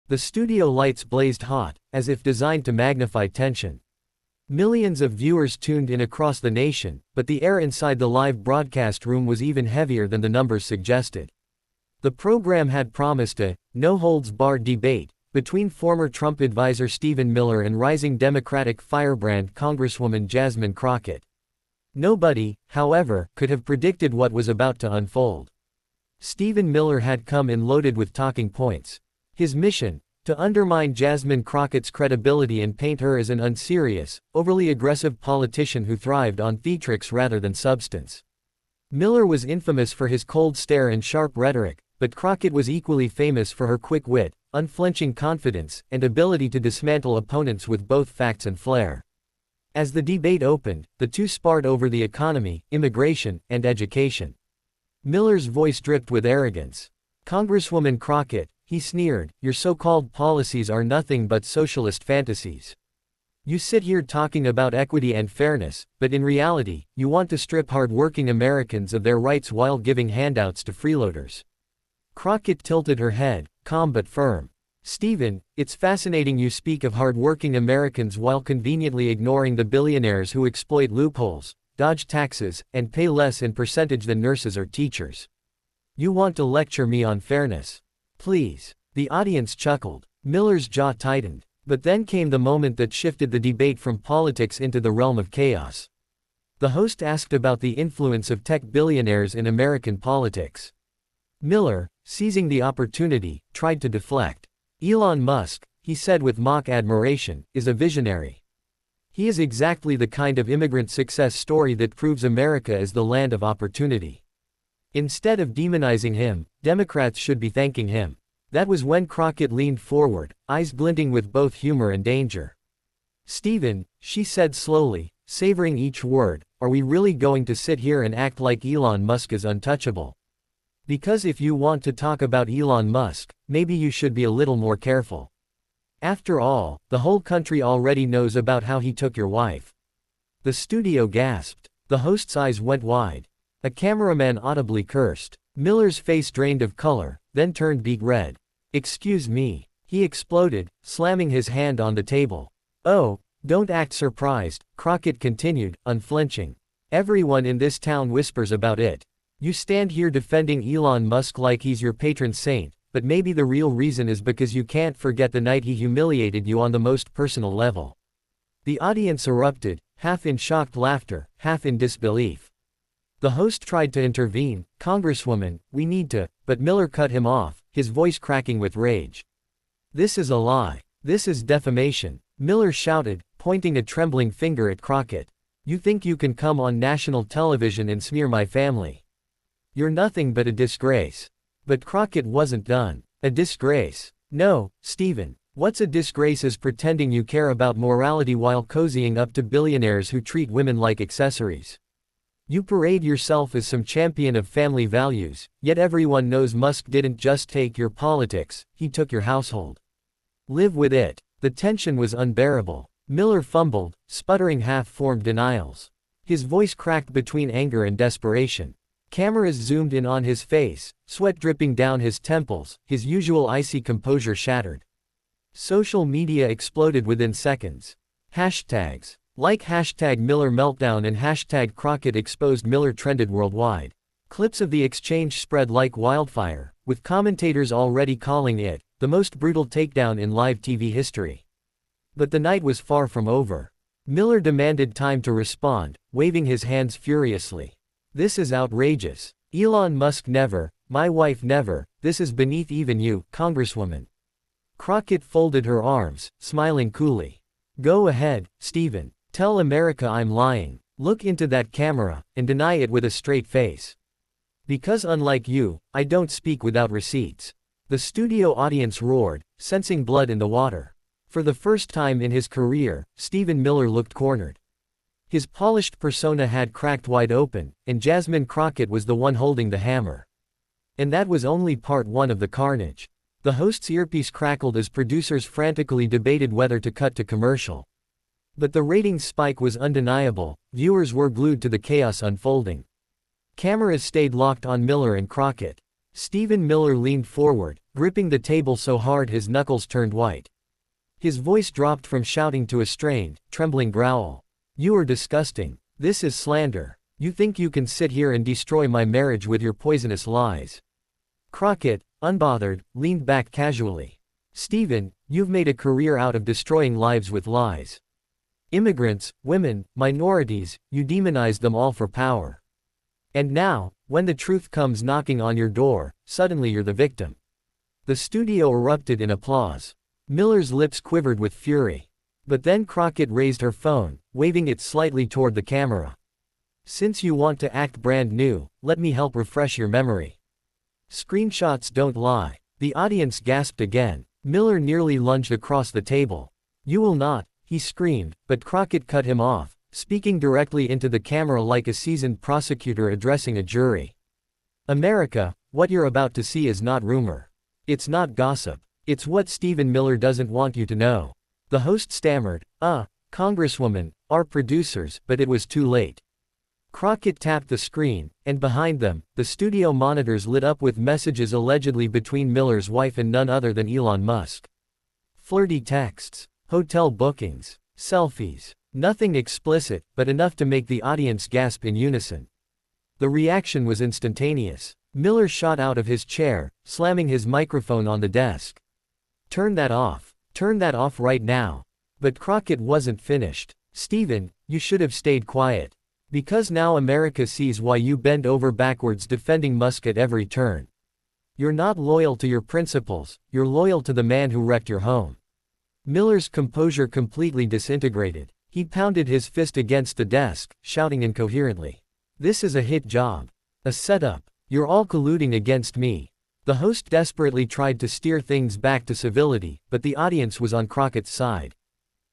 The studio lights blazed hot, as if designed to magnify tension. Millions of viewers tuned in across the nation, but the air inside the live broadcast room was even heavier than the numbers suggested. The program had promised a no-holds-barred debate between former Trump advisor Stephen Miller and rising Democratic firebrand Congresswoman Jasmine Crockett. Nobody, however, could have predicted what was about to unfold. Stephen Miller had come in loaded with talking points. His mission: to undermine Jasmine Crockett's credibility and paint her as an unserious, overly aggressive politician who thrived on theatrics rather than substance. Miller was infamous for his cold stare and sharp rhetoric, but Crockett was equally famous for her quick wit, unflinching confidence, and ability to dismantle opponents with both facts and flair. As the debate opened, the two sparred over the economy, immigration, and education. Miller's voice dripped with arrogance. "Congresswoman Crockett," he sneered, "your so-called policies are nothing but socialist fantasies. You sit here talking about equity and fairness, but in reality, you want to strip hard-working Americans of their rights while giving handouts to freeloaders." Crockett tilted her head, calm but firm. "Stephen, it's fascinating you speak of hard-working Americans while conveniently ignoring the billionaires who exploit loopholes, dodge taxes, and pay less in percentage than nurses or teachers. You want to lecture me on fairness? Please." The audience chuckled. Miller's jaw tightened. But then came the moment that shifted the debate from politics into the realm of chaos. The host asked about the influence of tech billionaires in American politics. Miller, seizing the opportunity, tried to deflect. "Elon Musk," he said with mock admiration, "is a visionary. He is exactly the kind of immigrant success story that proves America is the land of opportunity. Instead of demonizing him, Democrats should be thanking him." That was when Crockett leaned forward, eyes glinting with both humor and danger. "Stephen," she said slowly, savoring each word, "are we really going to sit here and act like Elon Musk is untouchable? Because if you want to talk about Elon Musk, maybe you should be a little more careful. After all, the whole country already knows about how he took your wife." The studio gasped. The host's eyes went wide. A cameraman audibly cursed. Miller's face drained of color, then turned beet red. "Excuse me," he exploded, slamming his hand on the table. "Oh, don't act surprised," Crockett continued, unflinching. "Everyone in this town whispers about it. You stand here defending Elon Musk like he's your patron saint, but maybe the real reason is because you can't forget the night he humiliated you on the most personal level." The audience erupted, half in shocked laughter, half in disbelief. The host tried to intervene. "Congresswoman, we need to," but Miller cut him off, his voice cracking with rage. "This is a lie. This is defamation," Miller shouted, pointing a trembling finger at Crockett. "You think you can come on national television and smear my family? You're nothing but a disgrace." But Crockett wasn't done. "A disgrace? No, Stephen. What's a disgrace is pretending you care about morality while cozying up to billionaires who treat women like accessories. You parade yourself as some champion of family values, yet everyone knows Musk didn't just take your politics, he took your household. Live with it." The tension was unbearable. Miller fumbled, sputtering half-formed denials. His voice cracked between anger and desperation. Cameras zoomed in on his face, sweat dripping down his temples, his usual icy composure shattered. Social media exploded within seconds. Hashtags like #Miller Meltdown and #Crockett Exposed Miller trended worldwide. Clips of the exchange spread like wildfire, with commentators already calling it the most brutal takedown in live TV history. But the night was far from over. Miller demanded time to respond, waving his hands furiously. "This is outrageous. Elon Musk never, my wife never, this is beneath even you, Congresswoman." Crockett folded her arms, smiling coolly. "Go ahead, Stephen. Tell America I'm lying. Look into that camera, and deny it with a straight face. Because unlike you, I don't speak without receipts." The studio audience roared, sensing blood in the water. For the first time in his career, Stephen Miller looked cornered. His polished persona had cracked wide open, and Jasmine Crockett was the one holding the hammer. And that was only part one of the carnage. The host's earpiece crackled as producers frantically debated whether to cut to commercial. But the ratings spike was undeniable, viewers were glued to the chaos unfolding. Cameras stayed locked on Miller and Crockett. Stephen Miller leaned forward, gripping the table so hard his knuckles turned white. His voice dropped from shouting to a strained, trembling growl. "You are disgusting. This is slander. You think you can sit here and destroy my marriage with your poisonous lies." Crockett, unbothered, leaned back casually. "Stephen, you've made a career out of destroying lives with lies. Immigrants, women, minorities, you demonized them all for power. And now, when the truth comes knocking on your door, suddenly you're the victim." The studio erupted in applause. Miller's lips quivered with fury. But then Crockett raised her phone, waving it slightly toward the camera. "Since you want to act brand new, let me help refresh your memory." "Screenshots don't lie." The audience gasped again. Miller nearly lunged across the table. "You will not," he screamed, but Crockett cut him off, speaking directly into the camera like a seasoned prosecutor addressing a jury. "America, what you're about to see is not rumor. It's not gossip. It's what Stephen Miller doesn't want you to know." The host stammered, Congresswoman, our producers," but it was too late. Crockett tapped the screen, and behind them, the studio monitors lit up with messages allegedly between Miller's wife and none other than Elon Musk. Flirty texts, hotel bookings, selfies. Nothing explicit, but enough to make the audience gasp in unison. The reaction was instantaneous. Miller shot out of his chair, slamming his microphone on the desk. "Turn that off. Turn that off right now." But Crockett wasn't finished. "Stephen, you should have stayed quiet. Because now America sees why you bend over backwards defending Musk at every turn. You're not loyal to your principles, you're loyal to the man who wrecked your home." Miller's composure completely disintegrated. He pounded his fist against the desk, shouting incoherently. "This is a hit job. A setup. You're all colluding against me." The host desperately tried to steer things back to civility, but the audience was on Crockett's side.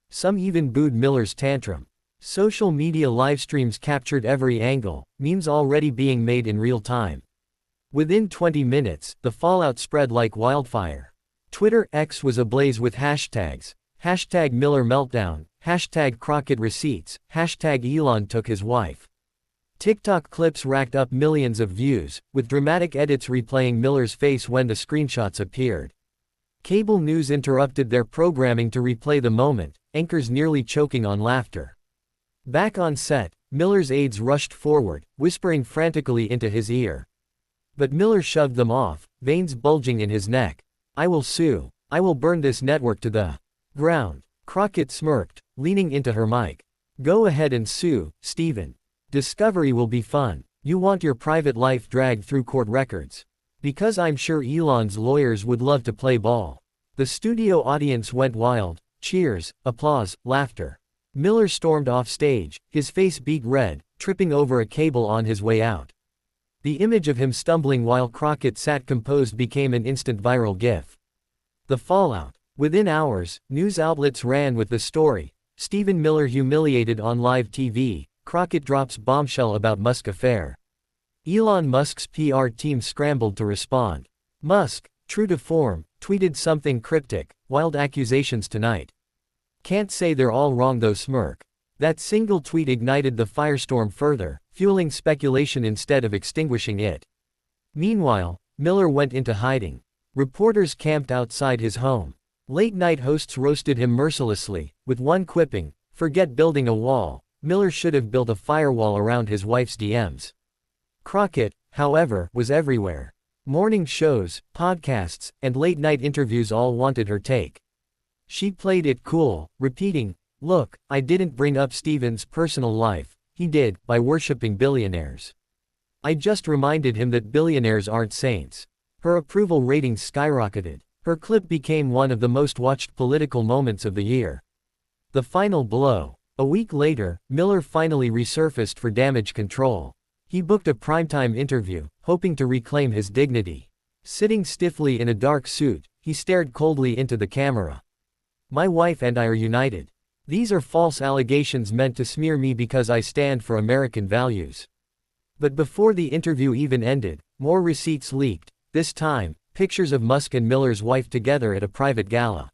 Some even booed Miller's tantrum. Social media livestreams captured every angle, memes already being made in real time. Within 20 minutes, the fallout spread like wildfire. Twitter X was ablaze with hashtags. #Miller meltdown, #Crockett receipts, #Elon took his wife. TikTok clips racked up millions of views, with dramatic edits replaying Miller's face when the screenshots appeared. Cable news interrupted their programming to replay the moment, anchors nearly choking on laughter. Back on set, Miller's aides rushed forward, whispering frantically into his ear. But Miller shoved them off, veins bulging in his neck. "I will sue. I will burn this network to the ground." Crockett smirked, leaning into her mic. "Go ahead and sue, Stephen. Discovery will be fun. You want your private life dragged through court records. Because I'm sure Elon's lawyers would love to play ball." The studio audience went wild. Cheers, applause, laughter. Miller stormed off stage, his face beet red, tripping over a cable on his way out. The image of him stumbling while Crockett sat composed became an instant viral gif. The fallout. Within hours, news outlets ran with the story. Stephen Miller humiliated on live TV, Crockett drops bombshell about Musk affair. Elon Musk's PR team scrambled to respond. Musk, true to form, tweeted something cryptic, "Wild accusations tonight. Can't say they're all wrong though." Smirk. That single tweet ignited the firestorm further, fueling speculation instead of extinguishing it. Meanwhile, Miller went into hiding. Reporters camped outside his home. Late-night hosts roasted him mercilessly, with one quipping, "Forget building a wall, Miller should have built a firewall around his wife's DMs." Crockett, however, was everywhere. Morning shows, podcasts, and late-night interviews all wanted her take. She played it cool, repeating, "Look, I didn't bring up Stephen's personal life, he did, by worshipping billionaires. I just reminded him that billionaires aren't saints." Her approval ratings skyrocketed. Her clip became one of the most watched political moments of the year. The final blow. A week later, Miller finally resurfaced for Damage Control. He booked a primetime interview, hoping to reclaim his dignity. Sitting stiffly in a dark suit, he stared coldly into the camera. "My wife and I are united. These are false allegations meant to smear me because I stand for American values." But before the interview even ended, more receipts leaked, this time, pictures of Musk and Miller's wife together at a private gala.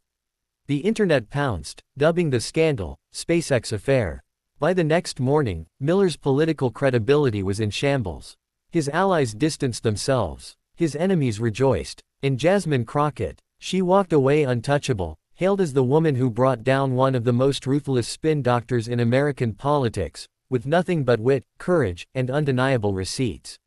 The internet pounced, dubbing the scandal, SpaceX affair. By the next morning, Miller's political credibility was in shambles. His allies distanced themselves. His enemies rejoiced. In Jasmine Crockett, she walked away untouchable, hailed as the woman who brought down one of the most ruthless spin doctors in American politics, with nothing but wit, courage, and undeniable receipts.